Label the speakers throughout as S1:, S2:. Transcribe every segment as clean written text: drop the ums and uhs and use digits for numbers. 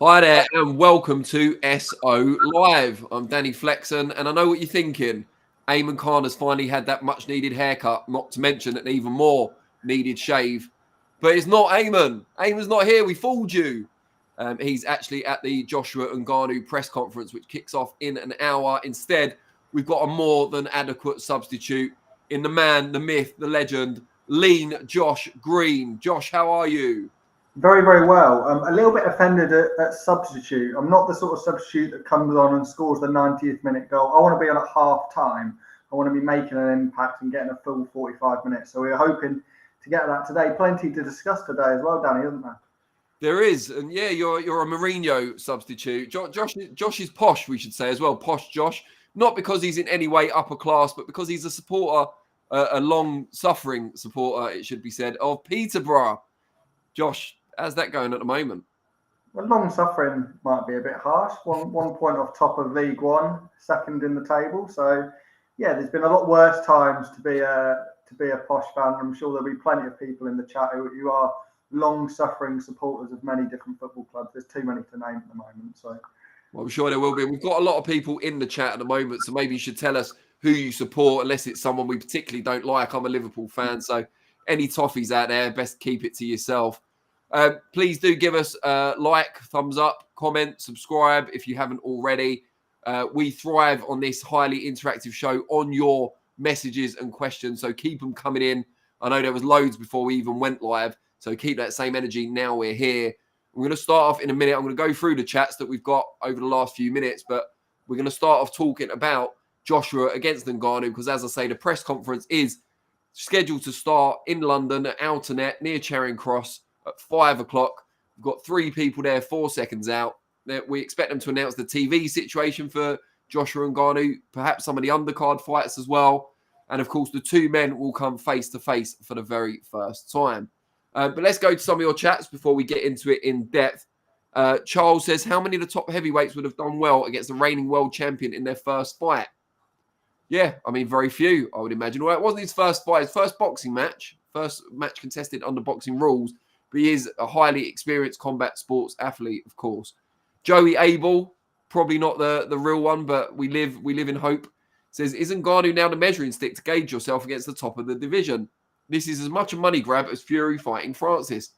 S1: Hi there, and welcome to SO Live. I'm Danny Flexen, and I know what you're thinking. Eamon Khan has finally had that much-needed haircut, not to mention an even more needed shave. But it's not Eamon. Eamon's not here. We fooled you. He's actually at the Joshua Ngannou press conference, which kicks off in an hour. Instead, we've got a more than adequate substitute in the man, the myth, the legend, lean Josh Green. Josh, how are you?
S2: Very, very well. A little bit offended at substitute. I'm not the sort of substitute that comes on and scores the 90th minute goal. I want to be on at half time. I want to be making an impact and getting a full 45 minutes. So we're hoping to get that today. Plenty to discuss today as well, Danny, isn't there?
S1: There is, and yeah, you're a Mourinho substitute. Josh is posh, we should say as well. Posh Josh, not because he's in any way upper class, but because he's a supporter, a long-suffering supporter, it should be said, of Peterborough. Josh, how's that going at the moment?
S2: Well, long suffering might be a bit harsh. One point off top of League One, second in the table. So yeah, there's been a lot worse times to be a posh fan. I'm sure there'll be plenty of people in the chat who are long-suffering supporters of many different football clubs. There's too many to name at the moment. So,
S1: well, I'm sure there will be. We've got a lot of people in the chat at the moment, so maybe you should tell us who you support, unless it's someone we particularly don't like. I'm a Liverpool fan, so any toffees out there, best keep it to yourself. Please do give us a like, thumbs up, comment, subscribe if you haven't already. We thrive on this highly interactive show on your messages and questions, so keep them coming in. I know there was loads before we even went live, so keep that same energy now we're here. We're going to start off in a minute. I'm going to go through the chats that we've got over the last few minutes, but we're going to start off talking about Joshua against Ngannou because, as I say, the press conference is scheduled to start in London at Outernet near Charing Cross at 5 o'clock. We've got 3 people there, 4 seconds out. We expect them to announce the TV situation for Joshua Ngannou, perhaps some of the undercard fights as well. And, of course, the 2 men will come face-to-face for the very first time. But let's go to some of your chats before we get into it in depth. Charles says, how many of the top heavyweights would have done well against the reigning world champion in their first fight? Yeah, I mean, very few, I would imagine. Well, it wasn't his first fight, his first boxing match, first match contested under boxing rules, but he is a highly experienced combat sports athlete, of course. Joey Abel, probably not the real one, but we live in hope. Says, isn't Ngannou now the measuring stick to gauge yourself against the top of the division? This is as much a money grab as Fury fighting Francis.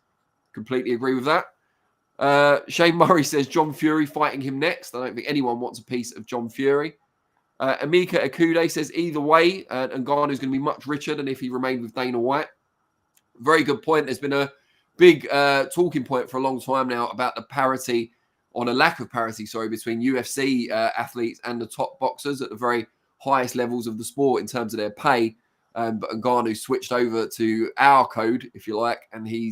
S1: Completely agree with that. Shane Murray says John Fury fighting him next. I don't think anyone wants a piece of John Fury. Amika Akude says either way, Ngannou is going to be much richer than if he remained with Dana White. Very good point. There's been a big talking point for a long time now about the parity, or the lack of parity, between UFC athletes and the top boxers at the very highest levels of the sport in terms of their pay. But Ngannou switched over to our code, if you like, and he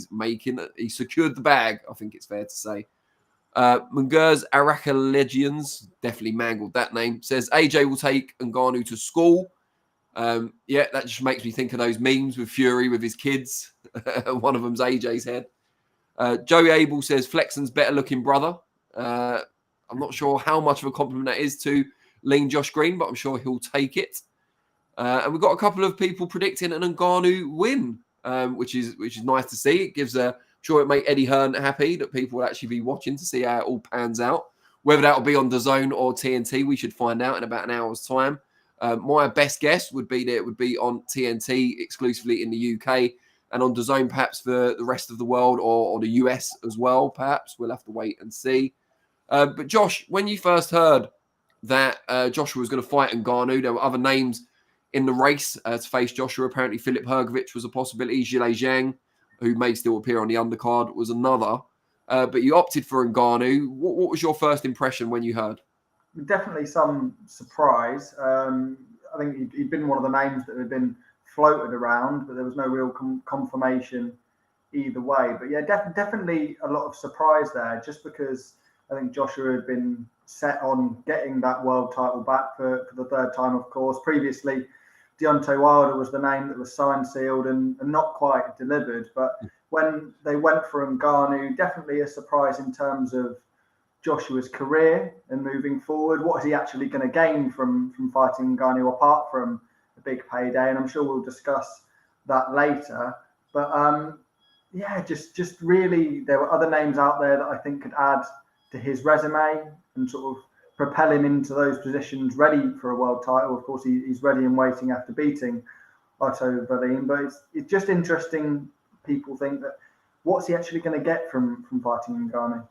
S1: secured the bag, I think it's fair to say. Mungers Araka Legions, definitely mangled that name, says AJ will take Ngannou to school. Yeah, that just makes me think of those memes with Fury with his kids. One of them's AJ's head. Joey Abel says Flexen's better looking brother. I'm not sure how much of a compliment that is to lean Josh Green, but I'm sure he'll take it. And we've got a couple of people predicting an Ngannou win, which is nice to see. It gives sure it make Eddie Hearn happy that people will actually be watching to see how it all pans out. Whether that will be on DAZN or TNT, we should find out in about an hour's time. My best guess would be that it would be on TNT exclusively in the UK and on DAZN perhaps for the rest of the world or the US as well, perhaps. We'll have to wait and see. But Josh, when you first heard that Joshua was going to fight Ngannou, there were other names in the race to face Joshua. Apparently, Filip Hrgovic was a possibility. Zhilei Zhang, who may still appear on the undercard, was another. But you opted for Ngannou. What was your first impression when you heard?
S2: Definitely some surprise. I think he'd been one of the names that had been floated around, but there was no real confirmation either way. But yeah, definitely a lot of surprise there, just because I think Joshua had been set on getting that world title back for the third time, of course. Previously, Deontay Wilder was the name that was signed, sealed, and not quite delivered. But when they went for Ngannou, definitely a surprise in terms of Joshua's career and moving forward. What is he actually going to gain from fighting Ngannou apart from a big payday? And I'm sure we'll discuss that later. But yeah, just really, there were other names out there that I think could add his resume and sort of propel him into those positions ready for a world title. Of course, he's ready and waiting after beating Artur Beterbiev, but it's just interesting. People think that what's he actually going to get from fighting Ngannou?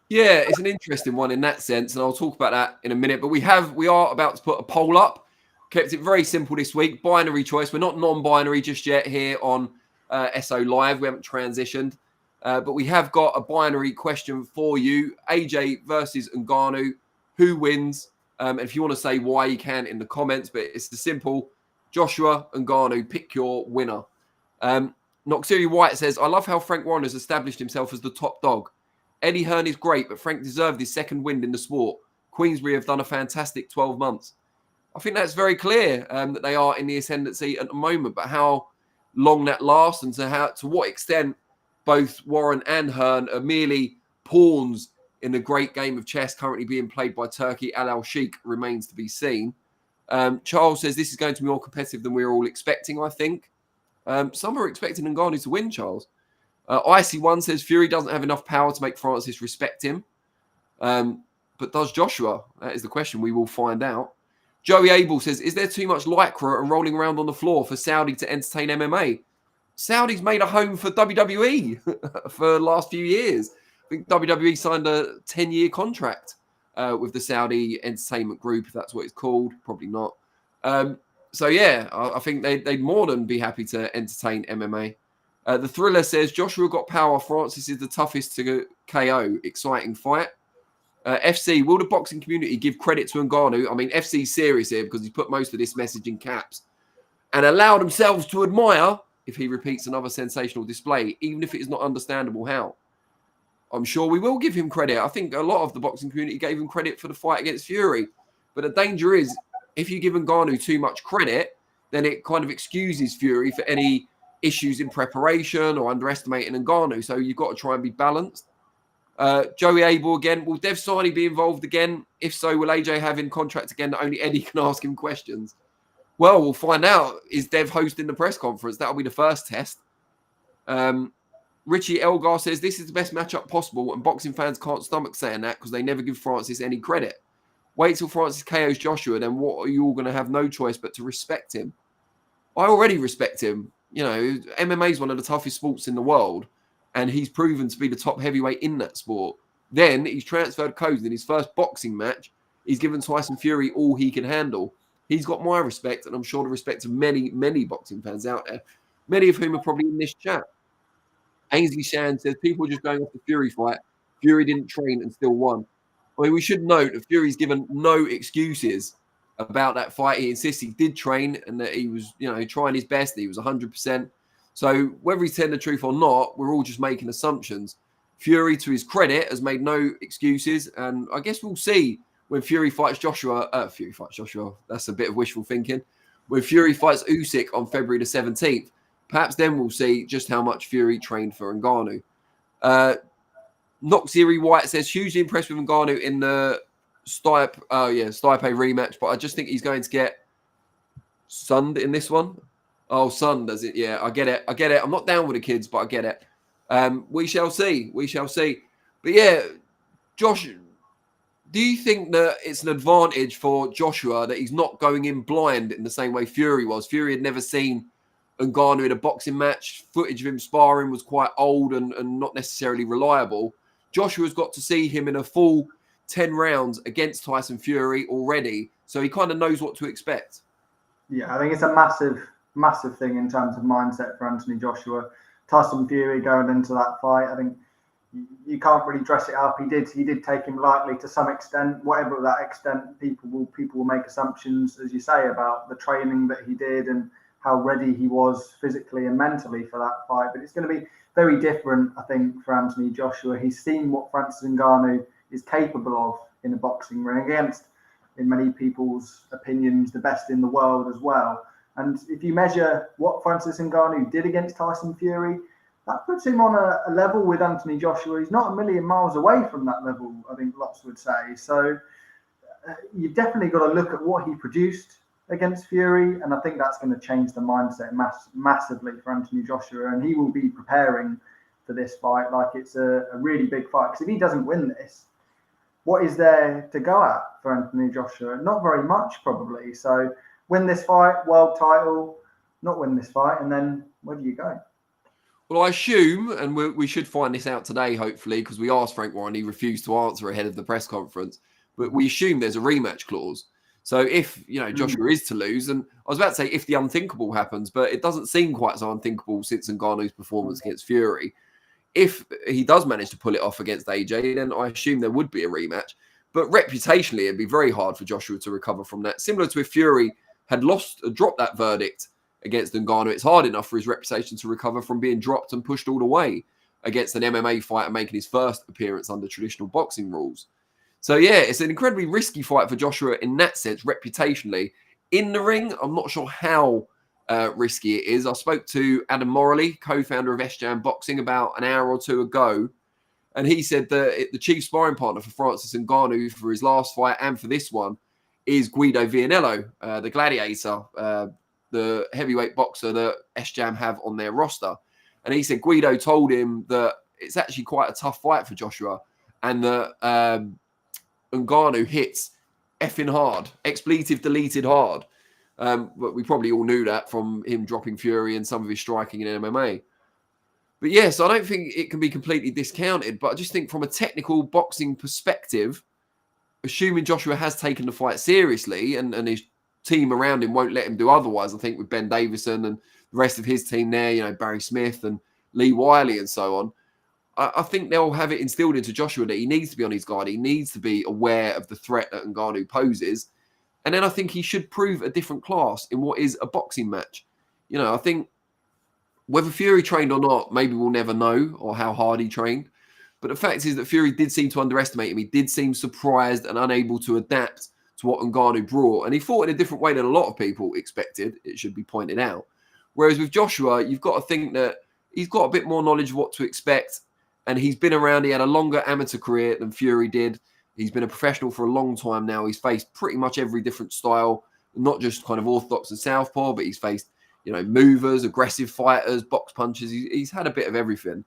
S1: Yeah, it's an interesting one in that sense, and I'll talk about that in a minute. But we are about to put a poll up. Kept it very simple this week. Binary choice. We're not non-binary just yet here on SO Live. We haven't transitioned, but we have got a binary question for you. AJ versus Ngannou. Who wins? And if you want to say why, you can in the comments. But it's the simple: Joshua Ngannou. Pick your winner. Noxiri White says, "I love how Frank Warren has established himself as the top dog. Eddie Hearn is great, but Frank deserved his second win in the sport. Queensbury have done a fantastic 12 months. I think that's very clear that they are in the ascendancy at the moment, but how long that lasts and to what extent both Warren and Hearn are merely pawns in the great game of chess currently being played by Turkey Al Sheikh remains to be seen." Charles says this is going to be more competitive than we were all expecting, I think. Some are expecting Ngannou to win, Charles. Icy One says Fury doesn't have enough power to make Francis respect him. But does Joshua? That is the question. We will find out. Joey Abel says, is there too much lycra and rolling around on the floor for Saudi to entertain MMA? Saudi's made a home for WWE for the last few years. I think WWE signed a 10-year contract with the Saudi Entertainment Group, if that's what it's called. Probably not. So, yeah, I think they'd more than be happy to entertain MMA. The Thriller says, Joshua got power. Francis is the toughest to KO. Exciting fight. FC, will the boxing community give credit to Ngannou? I mean, FC's serious here because he's put most of this message in caps and allow themselves to admire if he repeats another sensational display, even if it is not understandable how. I'm sure we will give him credit. I think a lot of the boxing community gave him credit for the fight against Fury. But the danger is, if you give Ngannou too much credit, then it kind of excuses Fury for any issues in preparation or underestimating Ngannou. So you've got to try and be balanced. Joey Abel again. Will Dev Sarni be involved again? If so, will AJ have in contract again that only Eddie can ask him questions? Well, we'll find out. Is Dev hosting the press conference? That'll be the first test. Richie Elgar says, this is the best matchup possible, and boxing fans can't stomach saying that because they never give Francis any credit. Wait till Francis KOs Joshua, then what are you all going to have no choice but to respect him? I already respect him. You know, MMA is one of the toughest sports in the world, and he's proven to be the top heavyweight in that sport. Then he's transferred codes in his first boxing match. He's given Tyson Fury all he can handle. He's got my respect, and I'm sure the respect of many, many boxing fans out there, many of whom are probably in this chat. Ainsley Shan says, people are just going off the Fury fight. Fury didn't train and still won. I mean, we should note that Fury's given no excuses about that fight. He insists he did train and that he was, trying his best. He was 100%. So whether he's telling the truth or not, we're all just making assumptions. Fury, to his credit, has made no excuses. And I guess we'll see when Fury fights Joshua. That's a bit of wishful thinking. When Fury fights Usyk on February the 17th, perhaps then we'll see just how much Fury trained for Ngannou. Noxiri White says, hugely impressed with Ngannou in the Stipe rematch, but I just think he's going to get sunned in this one. Oh, sunned, does it? Yeah, I get it. I'm not down with the kids, but I get it. We shall see. But yeah, Josh, do you think that it's an advantage for Joshua that he's not going in blind in the same way Fury was? Fury had never seen Ngannou in a boxing match. Footage of him sparring was quite old and not necessarily reliable. Joshua's got to see him in a full 10 rounds against Tyson Fury already, so he kind of knows what to expect.
S2: Yeah, I think it's a massive thing in terms of mindset for Anthony Joshua. Tyson Fury going into that fight, I think you can't really dress it up. He did take him lightly to some extent. Whatever that extent, people will make assumptions, as you say, about the training that he did and how ready he was physically and mentally for that fight. But it's going to be very different, I think, for Anthony Joshua. He's seen what Francis Ngannou is capable of in a boxing ring against, in many people's opinions, the best in the world as well. And if you measure what Francis Ngannou did against Tyson Fury, that puts him on a level with Anthony Joshua. He's not a million miles away from that level, I think lots would say. So you've definitely got to look at what he produced against Fury, and I think that's going to change the mindset massively for Anthony Joshua, and he will be preparing for this fight like it's a really big fight. Because if he doesn't win this, what is there to go at for Anthony Joshua? Not very much, probably. So win this fight, world title, not win this fight, and then where do you go?
S1: Well, I assume, and we should find this out today, hopefully, because we asked Frank Warren, he refused to answer ahead of the press conference, but we assume there's a rematch clause. So if, Joshua is to lose, and I was about to say if the unthinkable happens, but it doesn't seem quite so unthinkable since Ngannou's performance against Fury. If he does manage to pull it off against AJ, then I assume there would be a rematch. But reputationally, it'd be very hard for Joshua to recover from that. Similar to if Fury had dropped that verdict against Ngannou, it's hard enough for his reputation to recover from being dropped and pushed all the way against an MMA fighter making his first appearance under traditional boxing rules. So, yeah, it's an incredibly risky fight for Joshua in that sense, reputationally. In the ring, I'm not sure how risky it is. I spoke to Adam Morley, co-founder of SJAM Boxing, about an hour or two ago, and he said that the chief sparring partner for Francis Ngannou for his last fight and for this one is Guido Vianello, the gladiator, the heavyweight boxer that SJAM have on their roster. And he said Guido told him that it's actually quite a tough fight for Joshua and that Ngannou hits effing hard, expletive deleted hard. But we probably all knew that from him dropping Fury and some of his striking in MMA. But yes, I don't think it can be completely discounted. But I just think from a technical boxing perspective, assuming Joshua has taken the fight seriously and his team around him won't let him do otherwise, I think with Ben Davison and the rest of his team there, Barry Smith and Lee Wiley and so on, I think they'll have it instilled into Joshua that he needs to be on his guard. He needs to be aware of the threat that Ngannou poses. And then I think he should prove a different class in what is a boxing match. I think whether Fury trained or not, maybe we'll never know, or how hard he trained. But the fact is that Fury did seem to underestimate him. He did seem surprised and unable to adapt to what Ngannou brought. And he fought in a different way than a lot of people expected, it should be pointed out. Whereas with Joshua, you've got to think that he's got a bit more knowledge of what to expect. And he's been around, he had a longer amateur career than Fury did. He's been a professional for a long time now. He's faced pretty much every different style, not just kind of orthodox and southpaw, but he's faced, movers, aggressive fighters, box punches. He's had a bit of everything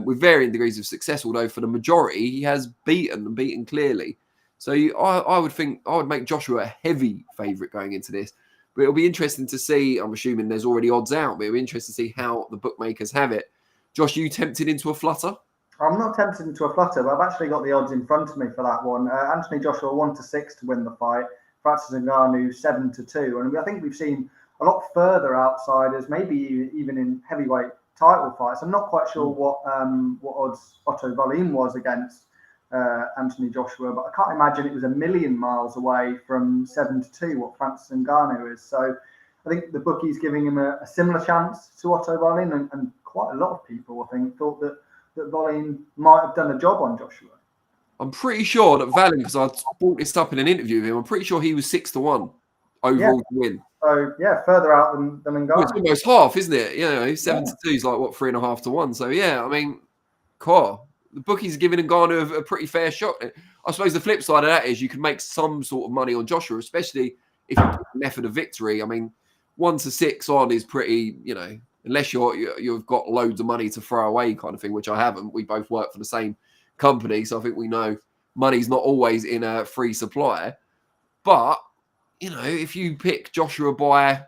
S1: with varying degrees of success, although for the majority, he has beaten clearly. So I would make Joshua a heavy favourite going into this. But it'll be interesting to see, I'm assuming there's already odds out, but it'll be interesting to see how the bookmakers have it. Josh, you tempted into a flutter?
S2: I'm not tempted into a flutter, but I've actually got the odds in front of me for that one. Anthony Joshua 1-6 to win the fight. Francis Ngannou 7-2. And I think we've seen a lot further outsiders, maybe even in heavyweight title fights. I'm not quite sure what odds Otto Wallin was against Anthony Joshua, but I can't imagine it was a million miles away from 7-2, what Francis Ngannou is. So I think the bookie's giving him a similar chance to Otto Wallin, and quite a lot of people, I think, thought that Wallin might have done a job on Joshua. I'm
S1: pretty sure that Wallin, because I brought this up in an interview with him, I'm pretty sure he was 6-1 overall to win.
S2: So, further out than Ngannou.
S1: Well, it's almost half, isn't it? 7-2 is like, 3.5 to 1. So, yeah, I mean, cool. The bookies are giving Ngannou a pretty fair shot. I suppose the flip side of that is you can make some sort of money on Joshua, especially if you pick the method of victory. I mean, 1-6 on is pretty, unless you've got loads of money to throw away kind of thing, which I haven't. We both work for the same company, so I think we know money's not always in a free supply. But, if you pick Joshua by,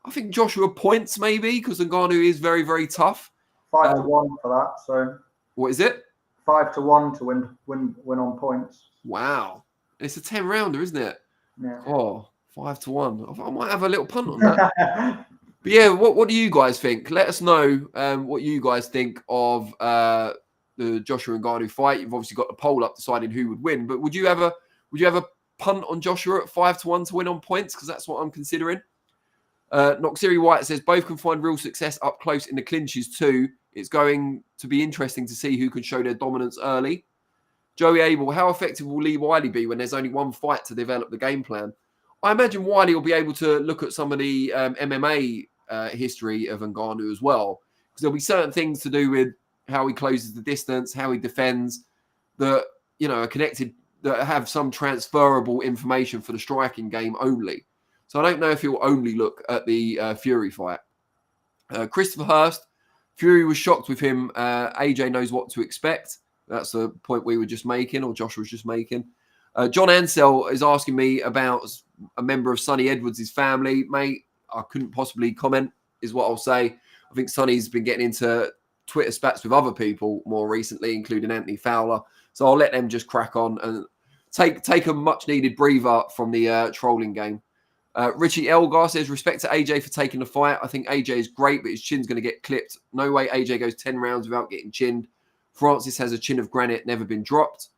S1: I think Joshua points maybe, because Ngannou is very, very tough.
S2: 5-1 for that, so.
S1: What is it?
S2: 5-1 to win on points.
S1: Wow. It's a 10-rounder, isn't it?
S2: Yeah.
S1: Oh, 5-1. I might have a little punt on that. But yeah, what do you guys think? Let us know what you guys think of the Joshua Ngannou fight. You've obviously got the poll up deciding who would win, but would you have a punt on Joshua at 5-1 to win on points? Because that's what I'm considering. Noxiri White says both can find real success up close in the clinches too. It's going to be interesting to see who can show their dominance early. Joey Abel, how effective will Lee Wiley be when there's only one fight to develop the game plan? I imagine Wiley will be able to look at some of the MMA history of Ngannou as well, because there'll be certain things to do with how he closes the distance, how he defends, that are connected, that have some transferable information for the striking game only. So I don't know if he'll only look at the Fury fight. Christopher Hurst, Fury was shocked with him. AJ knows what to expect. That's the point we were just making, or Josh was just making. John Ansell is asking me about a member of Sonny Edwards' family. Mate, I couldn't possibly comment, is what I'll say. I think Sonny's been getting into Twitter spats with other people more recently, including Anthony Fowler. So I'll let them just crack on and take a much-needed breather from the trolling game. Richie Elgar says, respect to AJ for taking the fight. I think AJ is great, but his chin's going to get clipped. No way AJ goes 10 rounds without getting chinned. Francis has a chin of granite, never been dropped.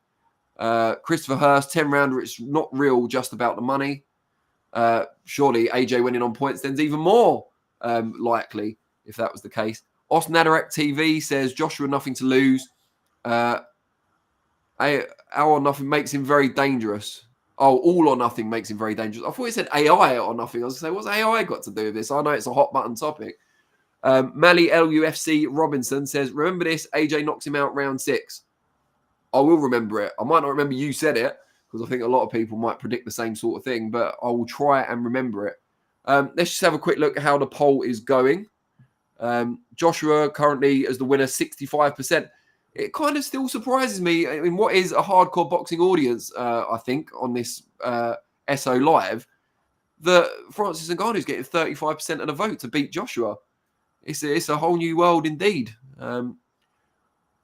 S1: Christopher Hurst, 10-rounder, it's not real, just about the money. Surely AJ winning on points then's even more likely if that was the case. Austin Adarak TV says, Joshua, nothing to lose. All or nothing makes him very dangerous. Oh, all or nothing makes him very dangerous. I thought it said AI or nothing. I was going to say, what's AI got to do with this? I know it's a hot button topic. Mally LUFC Robinson says, remember this, AJ knocks him out round 6. I will remember it. I might not remember you said it, because I think a lot of people might predict the same sort of thing, but I will try and remember it. Let's just have a quick look at how the poll is going. Joshua currently as the winner, 65%. It kind of still surprises me in what is a hardcore boxing audience, I think, on this SO Live, that Francis Ngannou is getting 35% of the vote to beat Joshua. It's a whole new world indeed.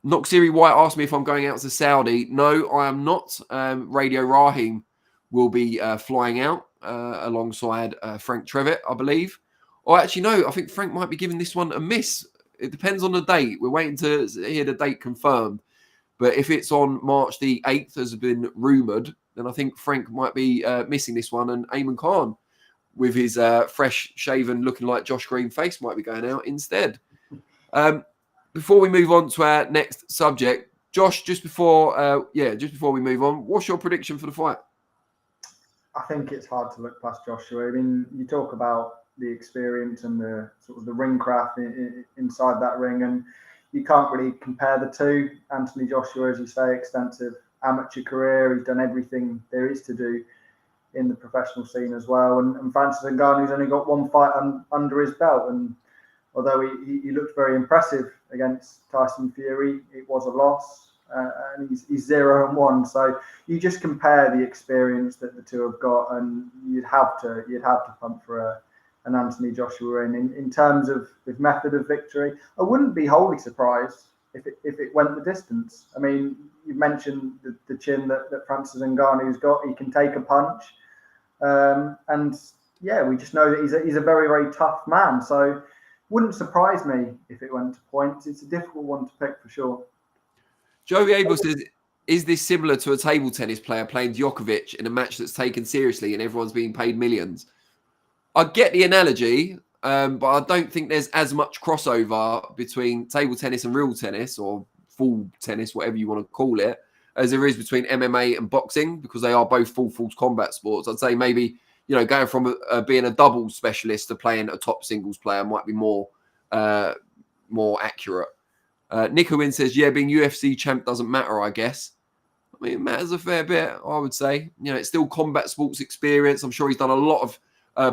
S1: Noxiri White asked me if I'm going out to Saudi. No, I am not. Radio Rahim will be flying out alongside Frank Trevitt, I believe. Or actually, no, I think Frank might be giving this one a miss. It depends on the date. We're waiting to hear the date confirmed. But if it's on March the 8th, as has been rumoured, then I think Frank might be missing this one. And Eamon Khan, with his fresh shaven, looking like Josh Green face, might be going out instead. Before we move on to our next subject, Josh, just before we move on, what's your prediction for the fight?
S2: I think it's hard to look past Joshua. I mean, you talk about the experience and the sort of the ring craft inside that ring, and you can't really compare the two. Anthony Joshua, as you say, extensive amateur career. He's done everything there is to do in the professional scene as well. And Francis Ngannou's only got one fight under his belt. And although he looked very impressive against Tyson Fury, it was a loss. And he's 0-1. So you just compare the experience that the two have got, and you'd have to pump for an Anthony Joshua in terms of his method of victory. I wouldn't be wholly surprised if it went the distance. I mean, you mentioned the chin that Francis Ngannou's got. He can take a punch, and yeah, we just know that he's a very, very tough man. So wouldn't surprise me if it went to points. It's a difficult one to pick for sure.
S1: Joey Abel says, is this similar to a table tennis player playing Djokovic in a match that's taken seriously and everyone's being paid millions? I get the analogy, but I don't think there's as much crossover between table tennis and real tennis, or full tennis, whatever you want to call it, as there is between MMA and boxing, because they are both full force combat sports. I'd say maybe, going from being a doubles specialist to playing a top singles player might be more accurate. Nick Owen says, yeah, being UFC champ doesn't matter, I guess. I mean, it matters a fair bit, I would say. It's still combat sports experience. I'm sure he's done a lot of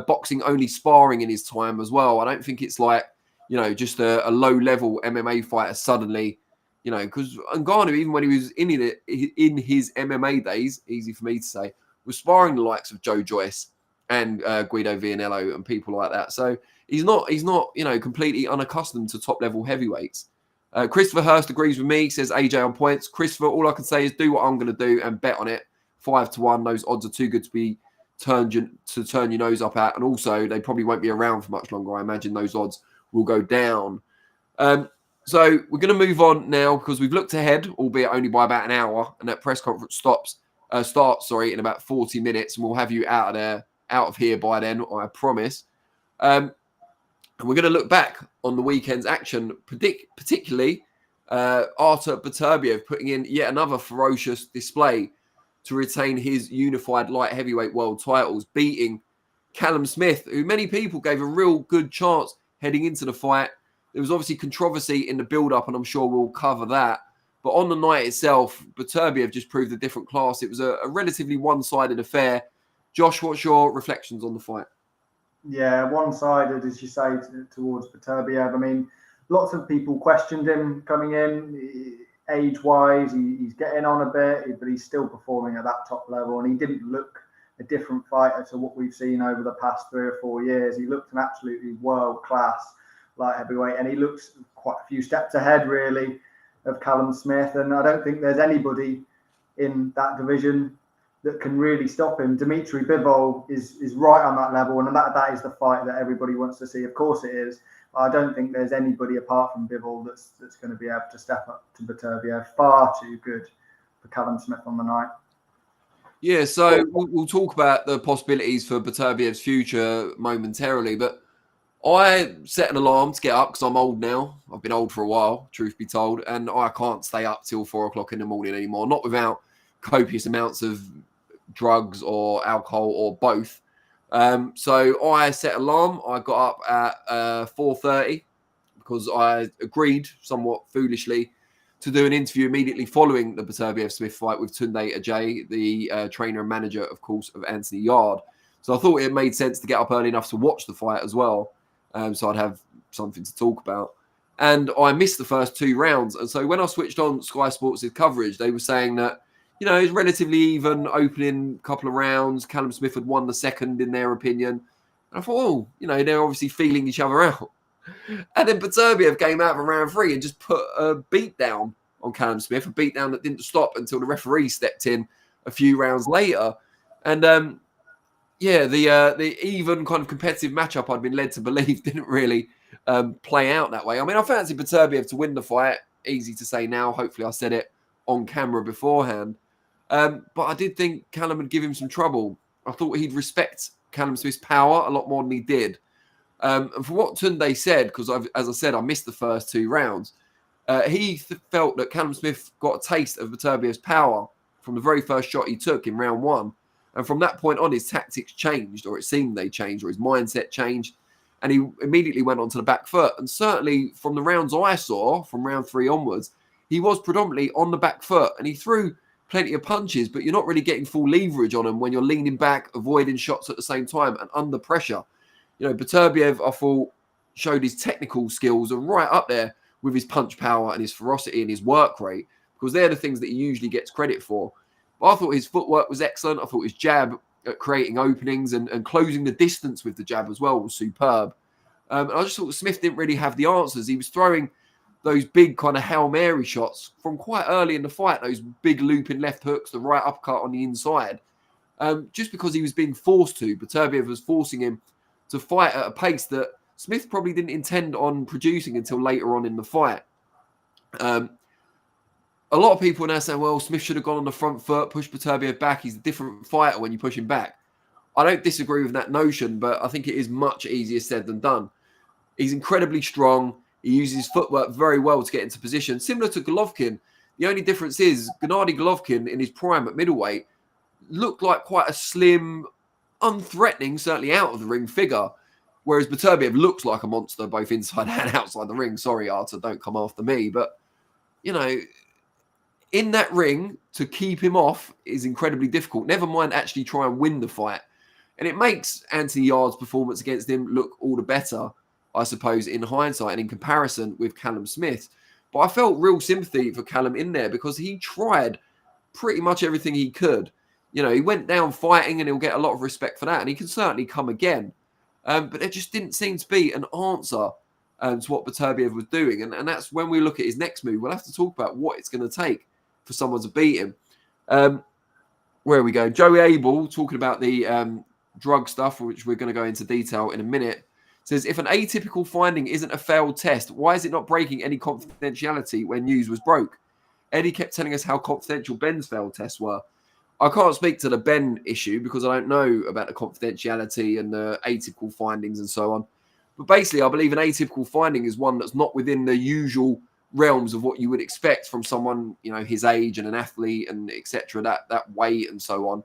S1: boxing-only sparring in his time as well. I don't think it's like, just a low-level MMA fighter suddenly, because Ngannou, even when he was in his MMA days, easy for me to say, was sparring the likes of Joe Joyce and Guido Vianello and people like that. So he's not completely unaccustomed to top-level heavyweights. Christopher Hurst agrees with me, says AJ on points. Christopher, all I can say is do what I'm going to do and bet on it. 5-1. Those odds are too good to be turn your nose up at. And also, they probably won't be around for much longer. I imagine those odds will go down. So we're going to move on now because we've looked ahead, albeit only by about an hour. And that press conference starts in about 40 minutes. And we'll have you out of here by then, I promise. And we're going to look back on the weekend's action, particularly Artur Beterbiev putting in yet another ferocious display to retain his unified light heavyweight world titles, beating Callum Smith, who many people gave a real good chance heading into the fight. There was obviously controversy in the build-up, and I'm sure we'll cover that. But on the night itself, Beterbiev just proved a different class. It was a relatively one-sided affair. Josh, what's your reflections on the fight?
S2: Yeah, one-sided, as you say, towards Beterbiev. I mean, lots of people questioned him coming in. Age-wise, he's getting on a bit, but he's still performing at that top level, and he didn't look a different fighter to what we've seen over the past 3 or 4 years. He looked an absolutely world-class light heavyweight, and he looks quite a few steps ahead, really, of Callum Smith, and I don't think there's anybody in that division that can really stop him. Dmitry Bivol is right on that level, and that is the fight that everybody wants to see. Of course it is. I don't think there's anybody apart from Bivol that's going to be able to step up to Beterbiev. Far too good for Callum Smith on the night.
S1: Yeah, so we'll talk about the possibilities for Beterbiev's future momentarily, but I set an alarm to get up because I'm old now. I've been old for a while, truth be told, and I can't stay up till 4 o'clock in the morning anymore, not without copious amounts of drugs or alcohol or both. So I set an alarm. I got up at 4:30 because I agreed somewhat foolishly to do an interview immediately following the Beterbiev-Smith fight with Tunde Ajay, the trainer and manager, of course, of Anthony Yard. So I thought it made sense to get up early enough to watch the fight as well. So I'd have something to talk about. And I missed the first 2 rounds. And so when I switched on Sky Sports' coverage, they were saying that, you know, it's relatively even opening couple of rounds. Callum Smith had won the second, in their opinion. And I thought, oh, you know, they're obviously feeling each other out. And then Beterbiev came out of round 3 and just put a beat down on Callum Smith, a beat down that didn't stop until the referee stepped in a few rounds later. And the even kind of competitive matchup I'd been led to believe didn't really play out that way. I mean, I fancied Beterbiev to win the fight. Easy to say now. Hopefully I said it on camera beforehand. But I did think Callum would give him some trouble. I thought he'd respect Callum Smith's power a lot more than he did. And for what Tunde said, because as I said, I missed the first 2 rounds, he felt that Callum Smith got a taste of Beterbiev's power from the very first shot he took in round 1. And from that point on, his tactics changed, or it seemed they changed, or his mindset changed. And he immediately went onto the back foot. And certainly from the rounds I saw, from round 3 onwards, he was predominantly on the back foot. And he threw plenty of punches, but you're not really getting full leverage on him when you're leaning back, avoiding shots at the same time and under pressure. You know, Beterbiev, I thought, showed his technical skills are right up there with his punch power and his ferocity and his work rate, because they're the things that he usually gets credit for. But I thought his footwork was excellent. I thought his jab at creating openings and closing the distance with the jab as well was superb. And I just thought Smith didn't really have the answers. He was throwing those big kind of Hail Mary shots from quite early in the fight, those big looping left hooks, the right uppercut on the inside, just because he was being forced to. Beterbiev was forcing him to fight at a pace that Smith probably didn't intend on producing until later on in the fight. A lot of people now say, well, Smith should have gone on the front foot, pushed Beterbiev back. He's a different fighter when you push him back. I don't disagree with that notion, but I think it is much easier said than done. He's incredibly strong. He uses his footwork very well to get into position, similar to Golovkin. The only difference is Gennady Golovkin in his prime at middleweight looked like quite a slim, unthreatening, certainly out of the ring figure, whereas Beterbiev looks like a monster both inside and outside the ring. Sorry, Artur, don't come after me. But, you know, in that ring, to keep him off is incredibly difficult. Never mind actually try and win the fight. And it makes Anthony Yard's performance against him look all the better, I suppose, in hindsight and in comparison with Callum Smith. But I felt real sympathy for Callum in there because he tried pretty much everything he could. You know, he went down fighting and he'll get a lot of respect for that. And he can certainly come again. But there just didn't seem to be an answer to what Beterbiev was doing. And that's when we look at his next move. We'll have to talk about what it's going to take for someone to beat him. Where we go? Joey Abel, talking about the drug stuff, which we're going to go into detail in a minute, says, if an atypical finding isn't a failed test, why is it not breaking any confidentiality when news was broke? Eddie kept telling us how confidential Ben's failed tests were. I can't speak to the Ben issue because I don't know about the confidentiality and the atypical findings and so on. But basically, I believe an atypical finding is one that's not within the usual realms of what you would expect from someone, you know, his age and an athlete and etc., that weight and so on.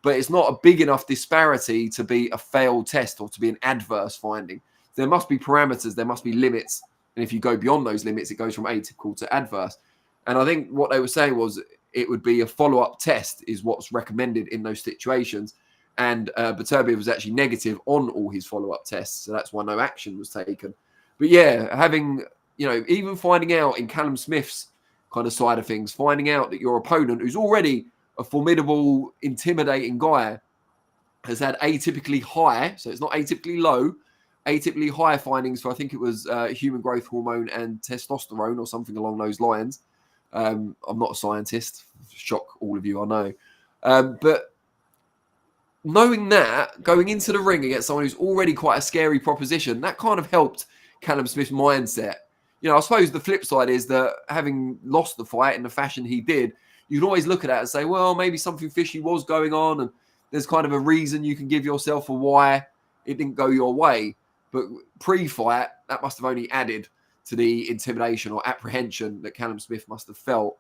S1: But it's not a big enough disparity to be a failed test or to be an adverse finding. There must be parameters, there must be limits. And if you go beyond those limits, it goes from atypical to adverse. And I think what they were saying was it would be a follow-up test is what's recommended in those situations. And Beterbiev was actually negative on all his follow-up tests. So that's why no action was taken. But yeah, having, even finding out in Callum Smith's kind of side of things, finding out that your opponent, who's already a formidable, intimidating guy, has had atypically high, so it's not atypically low, atypically high findings for, I think it was human growth hormone and testosterone or something along those lines. I'm not a scientist. Shock all of you, I know. But knowing that, going into the ring against someone who's already quite a scary proposition, that kind of helped Callum Smith's mindset. I suppose the flip side is that having lost the fight in the fashion he did, you can always look at that and say, well, maybe something fishy was going on, and there's kind of a reason you can give yourself for why it didn't go your way. But pre-fight, that must have only added to the intimidation or apprehension that Callum Smith must have felt.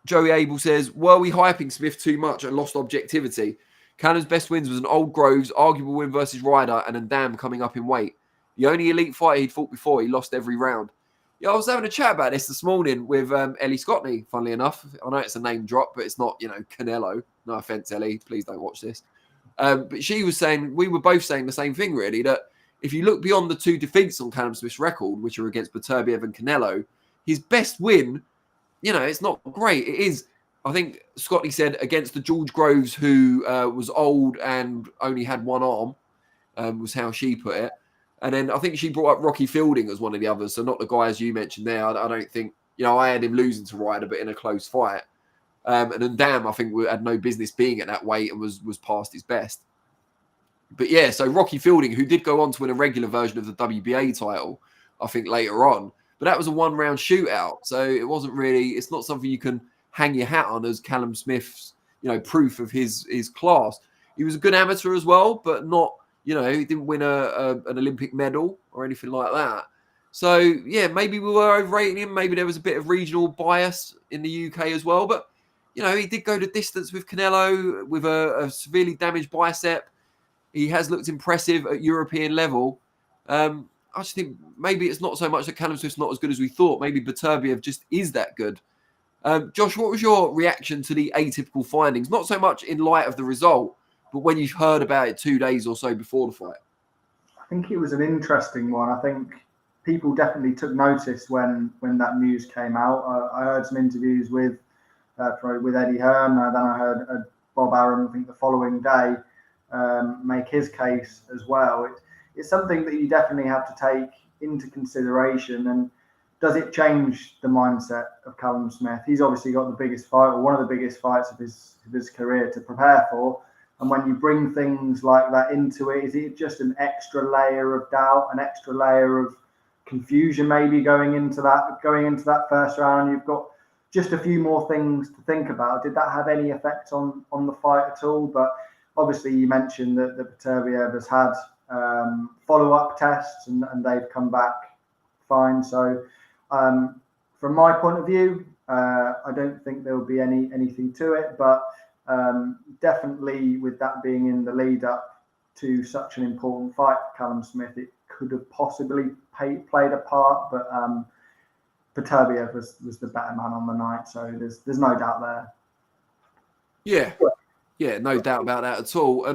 S1: Joey Abel says, were we hyping Smith too much and lost objectivity? Callum's best wins was an Old Groves, arguable win versus Ryder, and a Dam coming up in weight. The only elite fighter he'd fought before, he lost every round. Yeah, I was having a chat about this morning with Ellie Scottney, funnily enough. I know it's a name drop, but it's not, Canelo. No offense, Ellie. Please don't watch this. But she was saying, we were both saying the same thing, really, that if you look beyond the two defeats on Callum Smith's record, which are against Beterbiev and Canelo, his best win, it's not great. It is, I think Scotty said, against the George Groves, who was old and only had one arm, was how she put it. And then I think she brought up Rocky Fielding as one of the others. So not the guys you mentioned there. I don't think, I had him losing to Ryder, but in a close fight. And then Dam, I think, had no business being at that weight and was past his best. But yeah, so Rocky Fielding, who did go on to win a regular version of the WBA title, I think later on. But that was a one-round shootout. So it wasn't really, it's not something you can hang your hat on as Callum Smith's, proof of his class. He was a good amateur as well, but not, he didn't win an Olympic medal or anything like that. So, yeah, maybe we were overrating him. Maybe there was a bit of regional bias in the UK as well. But, he did go the distance with Canelo with a severely damaged bicep. He has looked impressive at European level. I just think maybe it's not so much that Callum Smith's not as good as we thought. Maybe Beterbiev just is that good. Josh, what was your reaction to the atypical findings? Not so much in light of the result, but when you've heard about it 2 days or so before the fight.
S2: I think it was an interesting one. I think people definitely took notice when that news came out. I heard some interviews with Eddie Hearn. Then I heard Bob Arum, I think the following day, make his case as well. It's something that you definitely have to take into consideration. And does it change the mindset of Callum Smith? He's obviously got the biggest fight, or one of the biggest fights of his career to prepare for. And when you bring things like that into it, is it just an extra layer of doubt, an extra layer of confusion maybe going into that first round? You've got just a few more things to think about. Did that have any effect on the fight at all? But obviously you mentioned that Beterbiev has had follow-up tests and they've come back fine. So from my point of view, I don't think there will be anything to it, but definitely with that being in the lead up to such an important fight for Callum Smith, it could have possibly played a part, but Beterbiev was the better man on the night, so there's no doubt there.
S1: Yeah, no doubt about that at all.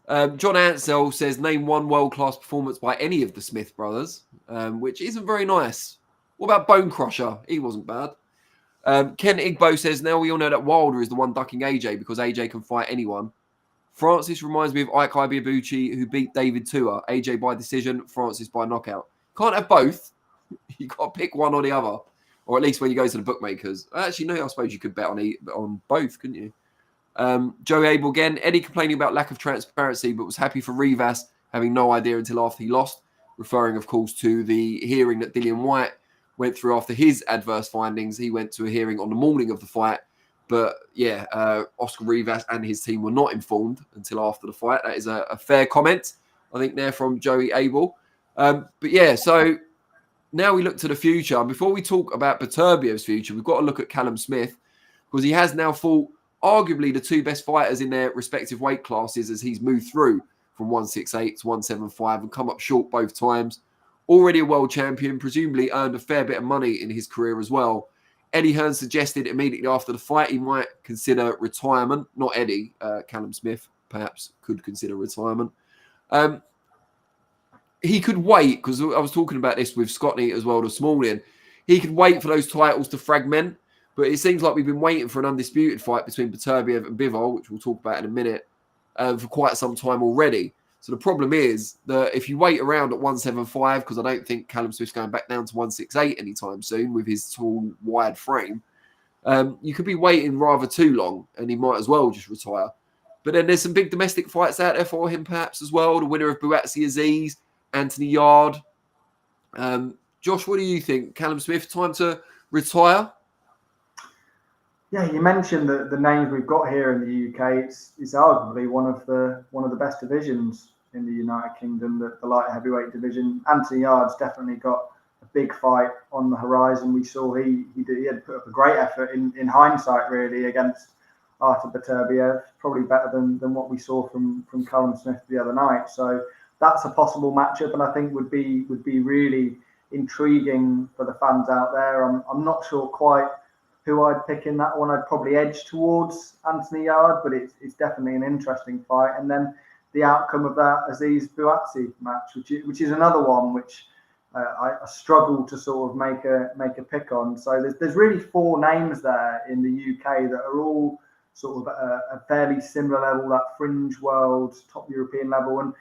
S1: And John Ansell says, name one world-class performance by any of the Smith brothers, which isn't very nice. What about Bone Crusher? He wasn't bad. Ken Igbo says, now we all know that Wilder is the one ducking AJ because AJ can fight anyone. Francis reminds me of Ike Ibiabuchi, who beat David Tua. AJ by decision, Francis by knockout. Can't have both. You got to pick one or the other. Or at least when you go to the bookmakers. Actually, no, I suppose you could bet on both, couldn't you? Joey Abel again. Eddie complaining about lack of transparency, but was happy for Rivas having no idea until after he lost. Referring, of course, to the hearing that Dillian Whyte went through after his adverse findings. He went to a hearing on the morning of the fight. But yeah, Oscar Rivas and his team were not informed until after the fight. That is a fair comment, I think, there from Joey Abel. But yeah, so now we look to the future. And before we talk about Beterbiev's future, we've got to look at Callum Smith, because he has now fought arguably the two best fighters in their respective weight classes as he's moved through from 168 to 175 and come up short both times. Already a world champion, presumably earned a fair bit of money in his career as well. Eddie Hearn suggested immediately after the fight he might consider retirement. Not Eddie, Callum Smith perhaps could consider retirement. he could wait, because I was talking about this with Scotty as well this morning. He could wait for those titles to fragment, but it seems like we've been waiting for an undisputed fight between Beterbiev and Bivol, which we'll talk about in a minute, for quite some time already. So the problem is that if you wait around at 175, because I don't think Callum Smith's going back down to 168 anytime soon with his tall, wide frame, you could be waiting rather too long, and he might as well just retire. But then there's some big domestic fights out there for him, perhaps, as well. The winner of Buatsi Aziz, Anthony Yard. Josh, what do you think? Callum Smith, time to retire?
S2: Yeah, you mentioned the names we've got here in the UK. It's arguably one of the best divisions in the United Kingdom, the light heavyweight division. Anthony Yard's definitely got a big fight on the horizon. We saw he had put up a great effort in hindsight, really, against Artur Beterbiev, probably better than what we saw from Callum Smith the other night. So that's a possible matchup, and I think would be really intriguing for the fans out there. I'm not sure quite who I'd pick in that one. I'd probably edge towards Anthony Yard, but it's definitely an interesting fight. And then the outcome of that Aziz Buatsi match, which is another one which I struggle to sort of make a pick on. So there's really four names there in the UK that are all sort of a fairly similar level, that fringe world, top European level. And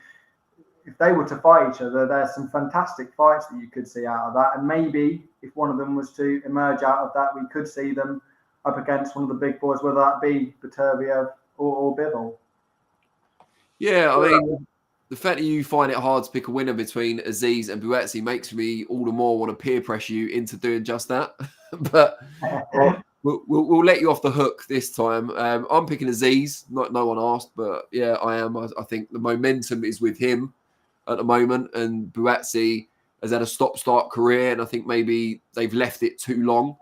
S2: if they were to fight each other, there's some fantastic fights that you could see out of that. And maybe if one of them was to emerge out of that, we could see them up against one of the big boys, whether that be Beterbiev or Bivol.
S1: Yeah, I mean, the fact that you find it hard to pick a winner between Aziz and Buatsi makes me all the more want to peer pressure you into doing just that. But we'll let you off the hook this time. I'm picking Aziz. No one asked, but yeah, I am. I think the momentum is with him at the moment, and Buatsi has had a stop-start career, and I think maybe they've left it too long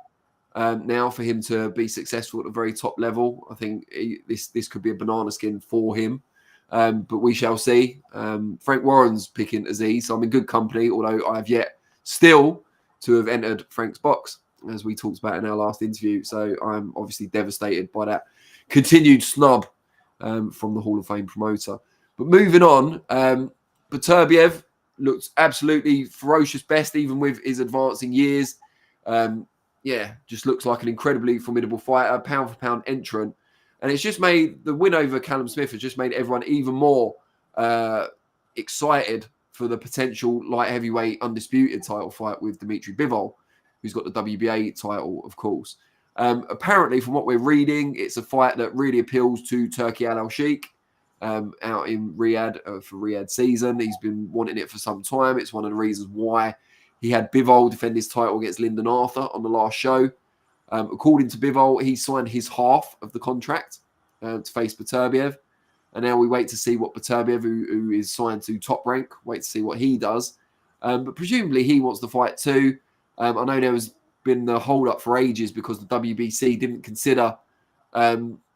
S1: now for him to be successful at the very top level. I think this could be a banana skin for him, but we shall see. Frank Warren's picking Aziz, so I'm in good company, although I have yet still to have entered Frank's box, as we talked about in our last interview. So I'm obviously devastated by that continued snub from the Hall of Fame promoter. But moving on, Beterbiev looked absolutely ferocious best, even with his advancing years. Just looks like an incredibly formidable fighter, pound-for-pound entrant. And it's just made the win over Callum Smith has just made everyone even more excited for the potential light heavyweight undisputed title fight with Dimitri Bivol, who's got the WBA title, of course. Apparently, from what we're reading, it's a fight that really appeals to Turki Al-Sheikh. Out in Riyadh for Riyadh season. He's been wanting it for some time. It's one of the reasons why he had Bivol defend his title against Lyndon Arthur on the last show. According to Bivol, he signed his half of the contract to face Beterbiev. And now we wait to see what Beterbiev, who is signed to Top Rank, wait to see what he does. But presumably he wants to fight too. I know there has been the hold-up for ages because the WBC didn't consider...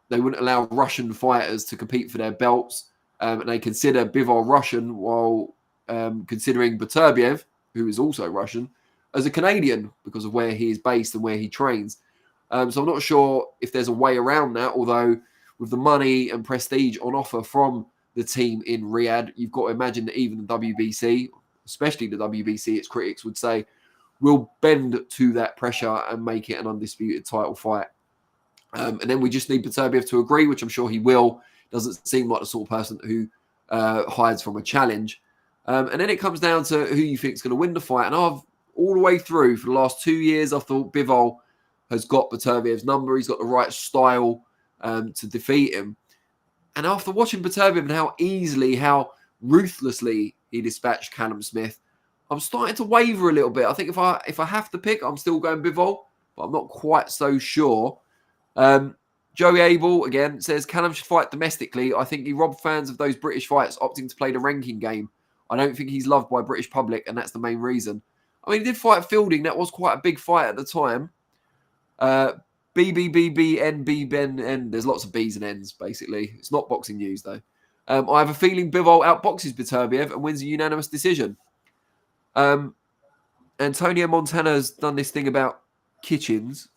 S1: they wouldn't allow Russian fighters to compete for their belts. And they consider Bivol Russian while considering Beterbiev, who is also Russian, as a Canadian because of where he is based and where he trains. So I'm not sure if there's a way around that, although with the money and prestige on offer from the team in Riyadh, you've got to imagine that even the WBC, especially the WBC, its critics would say, will bend to that pressure and make it an undisputed title fight. And then we just need Beterbiev to agree, which I'm sure he will. Doesn't seem like the sort of person who hides from a challenge. And then it comes down to who you think is going to win the fight. And I've all the way through for the last 2 years, I thought Bivol has got Beterbiev's number. He's got the right style to defeat him. And after watching Beterbiev and how easily, how ruthlessly he dispatched Callum Smith, I'm starting to waver a little bit. I think if I have to pick, I'm still going Bivol, but I'm not quite so sure. Joey Abel, again, says Callum should fight domestically. I think he robbed fans of those British fights, opting to play the ranking game. I don't think he's loved by British public, and that's the main reason. I mean, he did fight Fielding. That was quite a big fight at the time. BBBBNBBN. There's lots of B's and N's, basically. It's not boxing news, though. I have a feeling Bivol outboxes Beterbiev and wins a unanimous decision. Antonio Montana's done this thing about kitchens.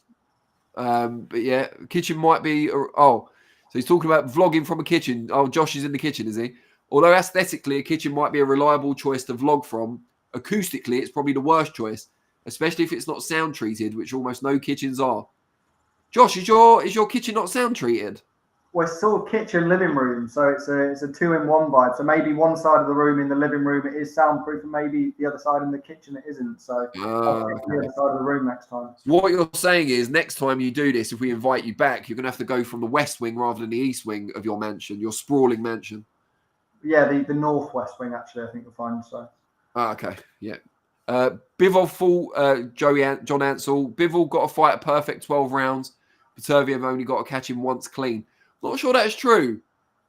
S1: But yeah, kitchen might be... so he's talking about vlogging from a kitchen. Oh, Josh is in the kitchen, is he? Although aesthetically, a kitchen might be a reliable choice to vlog from, acoustically, it's probably the worst choice, especially if it's not sound treated, which almost no kitchens are. Josh, is your kitchen not sound treated?
S2: Well, it's sort of kitchen living room, so it's a 2-in-1 vibe. So maybe one side of the room in the living room it is soundproof, and maybe the other side in the kitchen it isn't. So I'll pick the other side of the room next time.
S1: So what you're saying is, next time you do this, if we invite you back, you're going to have to go from the west wing rather than the east wing of your mansion, your sprawling mansion.
S2: Yeah, the northwest wing actually, I think you'll find. So.
S1: Okay, yeah. Bivol fought John Ansell. Bivol got a fight at perfect 12 rounds. Beterbiev only got to catch him once clean. Not sure that is true.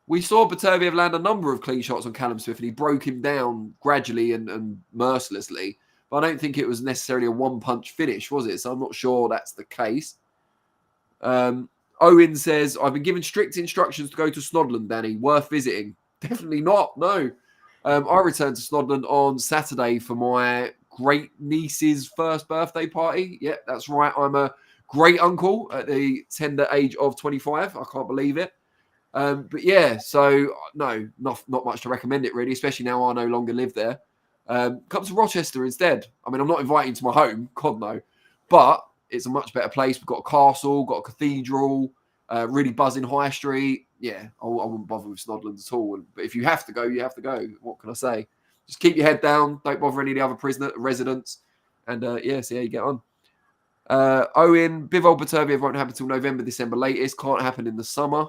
S1: We saw Beterbiev land a number of clean shots on Callum Smith, and he broke him down gradually and mercilessly. But I don't think it was necessarily a one-punch finish, was it? So I'm not sure that's the case. Owen says, I've been given strict instructions to go to Snodland, Danny. Worth visiting. Definitely not, no. I returned to Snodland on Saturday for my great niece's first birthday party. Yeah, that's right. I'm a great uncle at the tender age of 25. I can't believe it. But yeah, so no, not much to recommend it really, especially now I no longer live there. Come to Rochester instead. I mean, I'm not inviting you to my home, God no, but it's a much better place. We've got a castle, got a cathedral, really buzzing high street. Yeah, I wouldn't bother with Snodland at all. But if you have to go, you have to go. What can I say? Just keep your head down. Don't bother any of the other residents. And yeah, see how you get on. Owen, Bivol Beterbiev won't happen until November, December latest. Can't happen in the summer.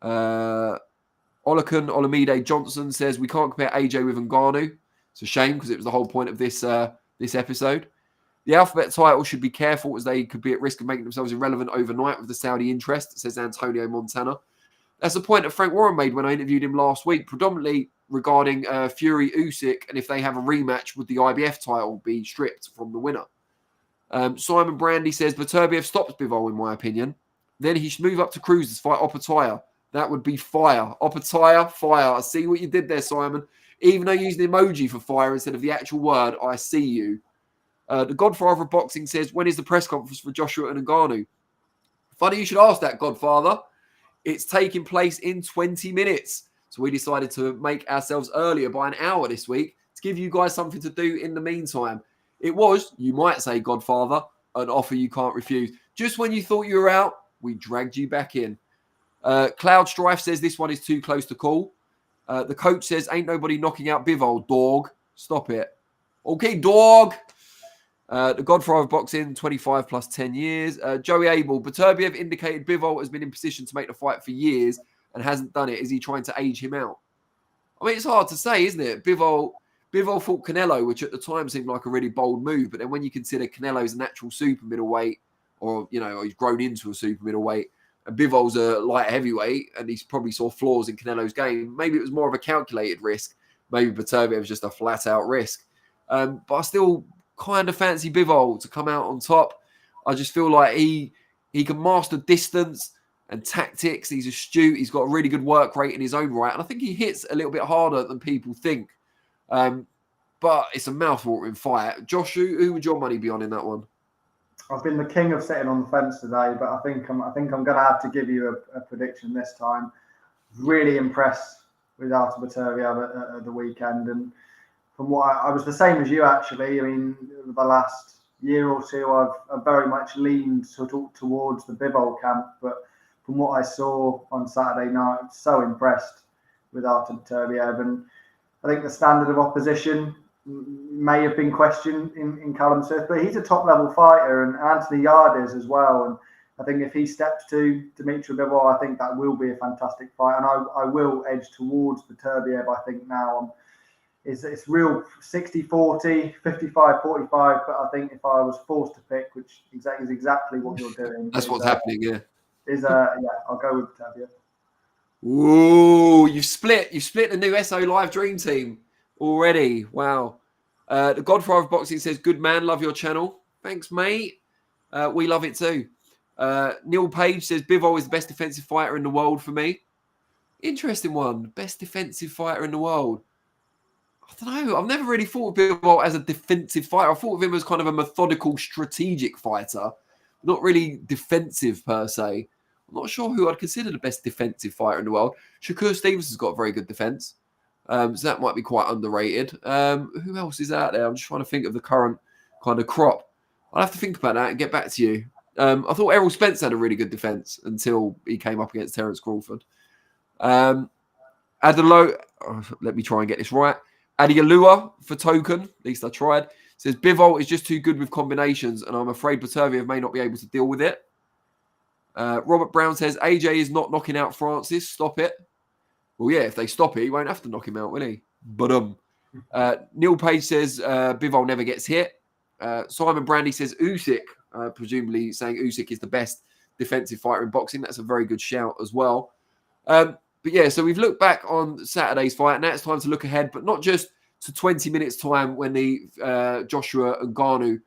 S1: Olakan Olamide Johnson says we can't compare AJ with Ngannou. It's a shame because it was the whole point of this episode. The alphabet title should be careful as they could be at risk of making themselves irrelevant overnight with the Saudi interest, says Antonio Montana. That's the point that Frank Warren made when I interviewed him last week, predominantly regarding Fury Usyk, and if they have a rematch, would the IBF title be stripped from the winner? Simon Brandy says Beterbiev stops Bivol, in my opinion. Then he should move up to Cruz to fight Opataya. That would be fire. Opataya, fire. I see what you did there, Simon. Even though you used an emoji for fire instead of the actual word, I see you. The Godfather of Boxing says, when is the press conference for Joshua and Ngannou? Funny you should ask that, Godfather. It's taking place in 20 minutes. So we decided to make ourselves earlier by an hour this week to give you guys something to do in the meantime. It was, you might say, Godfather, an offer you can't refuse. Just when you thought you were out, we dragged you back in. Cloud Strife says this one is too close to call. The coach says, ain't nobody knocking out Bivol, dog. Stop it. Okay, dog. The Godfather of Boxing, 25 plus 10 years. Joey Abel, Beterbiev indicated Bivol has been in position to make the fight for years and hasn't done it. Is he trying to age him out? I mean, it's hard to say, isn't it? Bivol fought Canelo, which at the time seemed like a really bold move. But then when you consider Canelo's a natural super middleweight, or, or he's grown into a super middleweight, and Bivol's a light heavyweight, and he's probably saw flaws in Canelo's game, maybe it was more of a calculated risk. Maybe Beterbiev was just a flat-out risk. But I still kind of fancy Bivol to come out on top. I just feel like he can master distance and tactics. He's astute. He's got a really good work rate in his own right. And I think he hits a little bit harder than people think. But it's a mouth-watering fight. Josh, who would your money be on in that one?
S2: I've been the king of sitting on the fence today, but I think I'm going to have to give you a prediction this time. Really impressed with Artur Beterbiev at the weekend, and from what I was the same as you actually. I mean, the last year or two, I've very much leaned towards the Bivol camp, but from what I saw on Saturday night, so impressed with Artur Beterbiev, and I think the standard of opposition may have been questioned in Callum Smith, but he's a top-level fighter, and Anthony Yard is as well. And I think if he steps to Dimitri Bivol, I think that will be a fantastic fight. And I will edge towards Beterbiev, I think, now. It's real 60-40, 55-45, but I think if I was forced to pick, which is exactly what you're doing.
S1: That's what's happening, yeah.
S2: I'll go with Beterbiev.
S1: Ooh, you've split the new SO Live Dream Team already. Wow. The Godfather of Boxing says, good man, love your channel. Thanks, mate. We love it too. Neil Page says, Bivol is the best defensive fighter in the world for me. Interesting one. Best defensive fighter in the world. I don't know. I've never really thought of Bivol as a defensive fighter. I thought of him as kind of a methodical, strategic fighter. Not really defensive per se. I'm not sure who I'd consider the best defensive fighter in the world. Shakur Stevenson's got a very good defense. So that might be quite underrated. Who else is out there? I'm just trying to think of the current kind of crop. I'll have to think about that and get back to you. I thought Errol Spence had a really good defense until he came up against Terence Crawford. Let me try and get this right. Adialua for Token, at least I tried, says Bivol is just too good with combinations and I'm afraid Beterbiev may not be able to deal with it. Robert Brown says AJ is not knocking out Francis. Stop it. Well, yeah, if they stop it, he won't have to knock him out, will he? But Neil Page says Bivol never gets hit. Simon Brandy says Usyk, presumably saying Usyk is the best defensive fighter in boxing. That's a very good shout as well. But yeah, so we've looked back on Saturday's fight, and now it's time to look ahead, but not just to 20 minutes' time when the Joshua Ngannou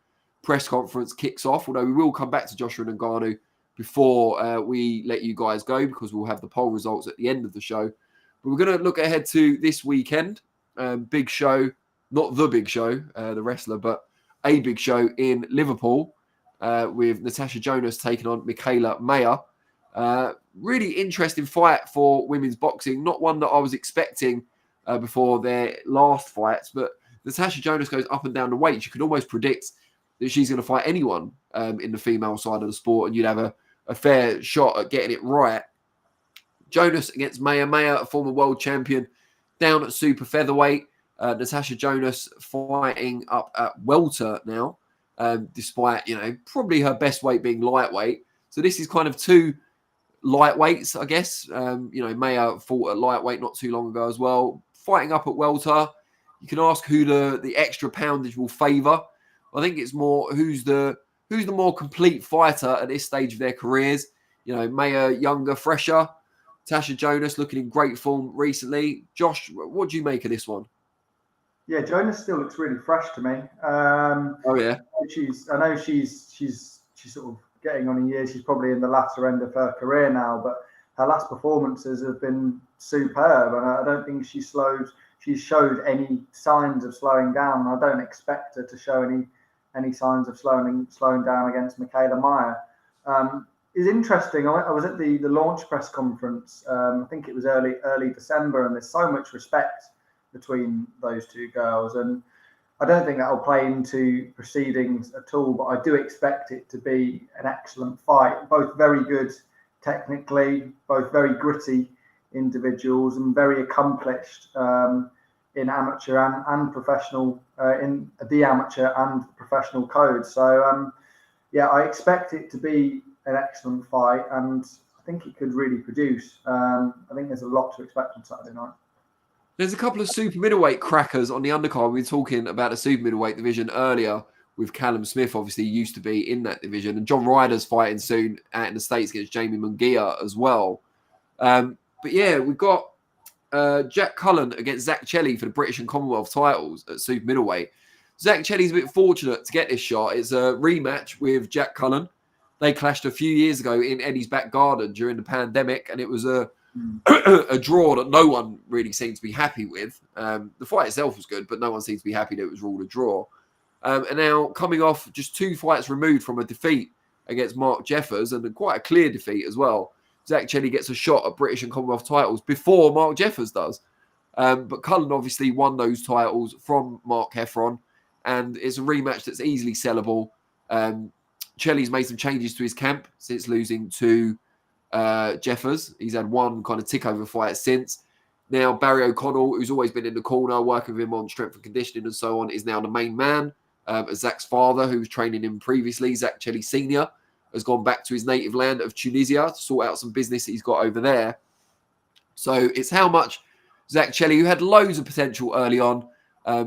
S1: press conference kicks off, although we will come back to Joshua Ngannou before we let you guys go because we'll have the poll results at the end of the show. But we're going to look ahead to this weekend. Big show, not the big show, the wrestler, but a big show in Liverpool with Natasha Jonas taking on Mikaela Mayer. Really interesting fight for women's boxing. Not one that I was expecting before their last fights, but Natasha Jonas goes up and down the weight. You could almost predict that she's going to fight anyone in the female side of the sport, and you'd have a fair shot at getting it right. Jonas against Mayer. Mayer, a former world champion, down at super featherweight. Natasha Jonas fighting up at welter now, despite, probably her best weight being lightweight. So this is kind of two lightweights, I guess. Mayer fought at lightweight not too long ago as well. Fighting up at welter, you can ask who the extra poundage will favour. I think it's more who's the more complete fighter at this stage of their careers. Mayer younger, fresher. Natasha Jonas looking in great form recently. Josh, what do you make of this one?
S2: Yeah, Jonas still looks really fresh to me.
S1: Oh yeah,
S2: I know she's sort of getting on in years. She's probably in the latter end of her career now, but her last performances have been superb, and I don't think she's showed any signs of slowing down. I don't expect her to show any signs of slowing down against Mikaela Mayer. It's interesting. I was at the launch press conference. I think it was early December, and there's so much respect between those two girls, and I don't think that will play into proceedings at all. But I do expect it to be an excellent fight. Both very good technically, both very gritty individuals, and very accomplished in amateur and professional, in the amateur and professional code. So I expect it to be an excellent fight, and I think it could really produce. I think there's a lot to expect on Saturday night.
S1: There's a couple of super middleweight crackers on the undercard. We were talking about the super middleweight division earlier with Callum Smith, obviously used to be in that division, and John Ryder's fighting soon out in the States against Jamie Munguia as well. But yeah, we've got Jack Cullen against Zach Chelli for the British and Commonwealth titles at super middleweight. Zach Chelli's a bit fortunate to get this shot. It's a rematch with Jack Cullen. They clashed a few years ago in Eddie's back garden during the pandemic, and it was a draw that no one really seemed to be happy with. The fight itself was good, but no one seemed to be happy that it was ruled a draw. And now coming off just 2 fights removed from a defeat against Mark Jeffers, and quite a clear defeat as well, Zach Chelli gets a shot at British and Commonwealth titles before Mark Jeffers does. But Cullen obviously won those titles from Mark Heffron, and it's a rematch that's easily sellable. Chelli's made some changes to his camp since losing to Jeffers. He's had one kind of tick-over fight since. Now, Barry O'Connell, who's always been in the corner, working with him on strength and conditioning and so on, is now the main man. As Zach's father, who was training him previously, Zach Chelli Sr., has gone back to his native land of Tunisia to sort out some business that he's got over there. So it's how much Zach Chelli, who had loads of potential early on,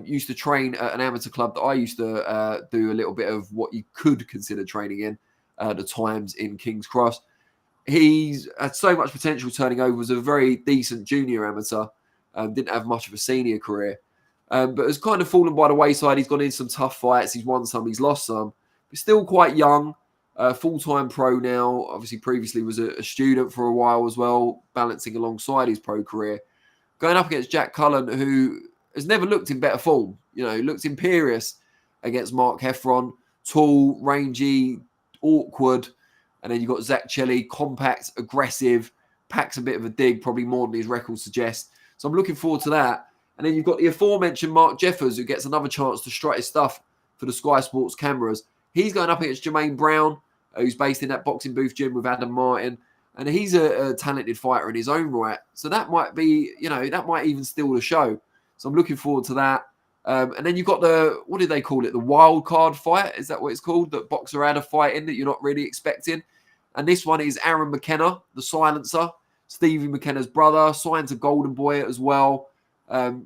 S1: used to train at an amateur club that I used to do a little bit of what you could consider training in, the Times in King's Cross. He's had so much potential turning over, was a very decent junior amateur, didn't have much of a senior career, but has kind of fallen by the wayside. He's gone in some tough fights. He's won some, he's lost some, but still quite young, full-time pro now. Obviously, previously was a student for a while as well, balancing alongside his pro career. Going up against Jack Cullen, who has never looked in better form, looked imperious against Mark Heffron, tall, rangy, awkward, And then you've got Zach Chelly, compact, aggressive, packs a bit of a dig, probably more than his record suggests. So I'm looking forward to that. And then you've got the aforementioned Mark Jeffers, who gets another chance to strut his stuff for the Sky Sports cameras. He's going up against Jermaine Brown, who's based in that boxing booth gym with Adam Martin. And he's a talented fighter in his own right. So that might be, that might even steal the show. So I'm looking forward to that. And then you've got what did they call it? The wild card fight. Is that what it's called? That Boxer had a fight in that you're not really expecting. And this one is Aaron McKenna, the silencer, Stevie McKenna's brother, signed to Golden Boy as well.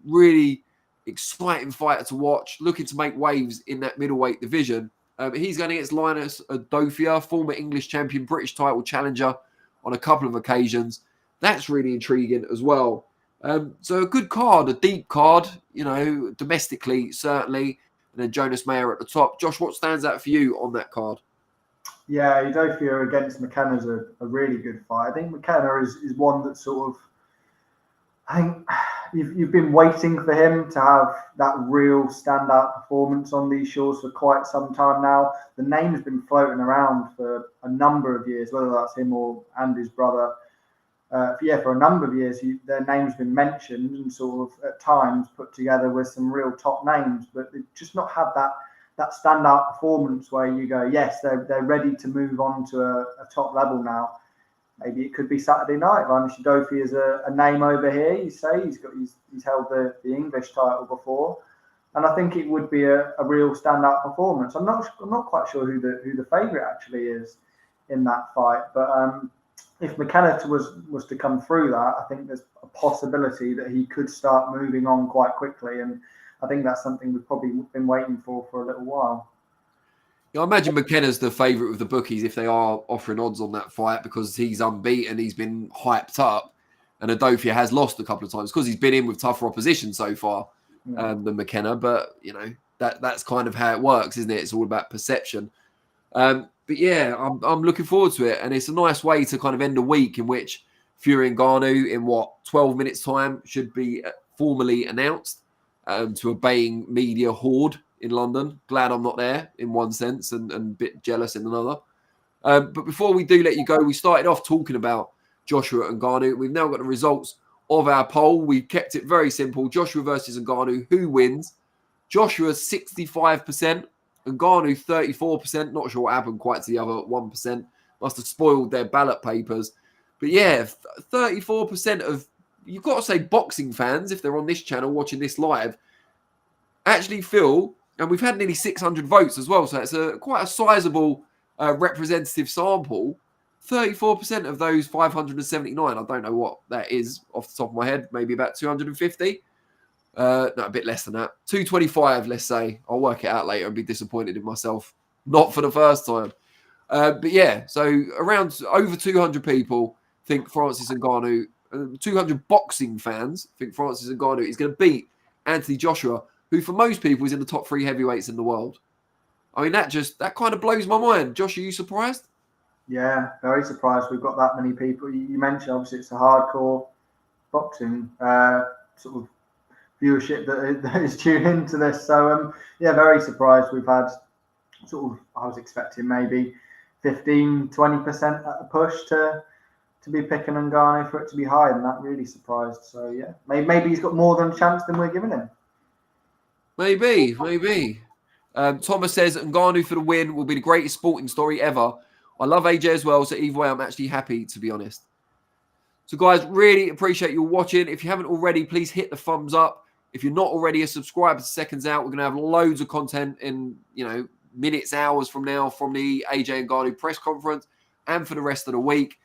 S1: Really exciting fighter to watch, looking to make waves in that middleweight division. He's going against Linus Adofia, former English champion, British title challenger on a couple of occasions. That's really intriguing as well. So a good card, a deep card, domestically, certainly. And then Jonas Mayer at the top. Josh, what stands out for you on that card?
S2: Yeah, Udofia against McKenna's a really good fight. I think McKenna is one that sort of, I think you've been waiting for him to have that real standout performance on these shores for quite some time now. The name's been floating around for a number of years, whether that's him and his brother. For a number of years, their name's been mentioned and sort of at times put together with some real top names, but they've just not had that standout performance where you go, yes, they're ready to move on to a top level now. Maybe it could be Saturday night. Linus Udofia is a name over here. You say he's held the English title before, and I think it would be a real standout performance. I'm not quite sure who the favourite actually is in that fight, but if McKenna was to come through that, I think there's a possibility that he could start moving on quite quickly, and I think that's something we've probably been waiting for a little while.
S1: I imagine McKenna's the favourite with the bookies if they are offering odds on that fight because he's unbeaten, he's been hyped up, and Adofia has lost a couple of times because he's been in with tougher opposition so far than McKenna. But, that's kind of how it works, isn't it? It's all about perception. But yeah, I'm looking forward to it. And it's a nice way to kind of end a week in which Fury and Ngannou in 12 minutes time should be formally announced to a baying media horde in London. Glad I'm not there in one sense and a bit jealous in another. But before we do let you go, we started off talking about Joshua and Ngannou. We've now got the results of our poll. We kept it very simple. Joshua versus Ngannou. Who wins? Joshua 65%. Ngannou 34%. Not sure what happened quite to the other 1%. Must have spoiled their ballot papers. But yeah, 34% of, you've got to say boxing fans, if they're on this channel watching this live, actually feel, and we've had nearly 600 votes as well, so it's quite a sizable representative sample. 34% of those 579, I don't know what that is off the top of my head, maybe about 250. No, a bit less than that. 225, let's say. I'll work it out later and be disappointed in myself. Not for the first time. But yeah, so around over 200 people think Francis Ngannou, 200 boxing fans think Francis Ngannou is going to beat Anthony Joshua, who for most people is in the top 3 heavyweights in the world. I mean, that kind of blows my mind. Josh, are you surprised?
S2: Yeah, very surprised we've got that many people. You mentioned, obviously, it's a hardcore boxing sort of viewership that is tuned into this. So, yeah, very surprised. We've had sort of, I was expecting maybe 15, 20% at a push to be picking Ngannou, for it to be higher than that. Really surprised. So, yeah, maybe he's got more than a chance than we're giving him.
S1: Maybe. Thomas says Ngannou for the win will be the greatest sporting story ever. I love AJ as well, so either way, I'm actually happy, to be honest. So, guys, really appreciate you watching. If you haven't already, please hit the thumbs up. If you're not already a subscriber to Seconds Out, we're going to have loads of content in, minutes, hours from now from the AJ Ngannou press conference and for the rest of the week.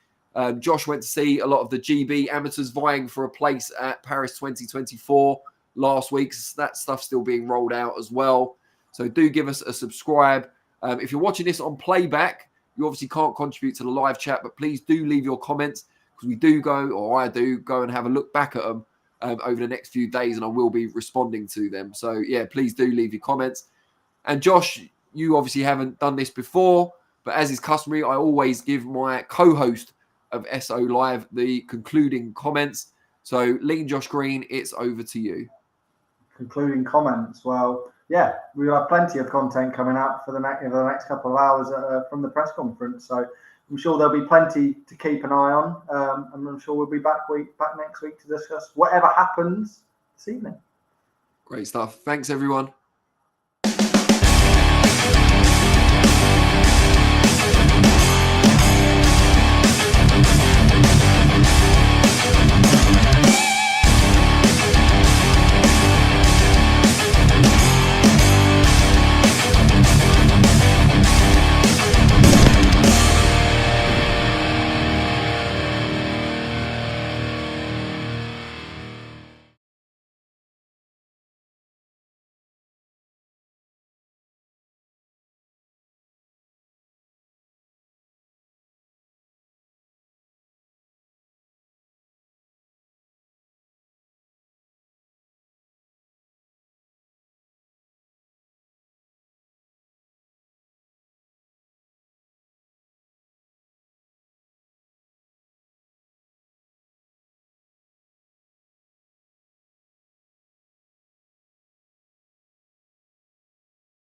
S1: Josh went to see a lot of the GB amateurs vying for a place at Paris 2024 last week. So that stuff's still being rolled out as well. So do give us a subscribe. If you're watching this on playback, you obviously can't contribute to the live chat, but please do leave your comments because we do go, or I do go and have a look back at them over the next few days, and I will be responding to them. So yeah, please do leave your comments. And Josh, you obviously haven't done this before, but as is customary, I always give my co-host of SO Live the concluding comments. So Lean Josh Green, it's over to you.
S2: Concluding comments. Well, yeah, we'll have plenty of content coming out for the next couple of hours from the press conference. So I'm sure there'll be plenty to keep an eye on, and I'm sure we'll be back next week to discuss whatever happens this evening.
S1: Great stuff. Thanks, everyone.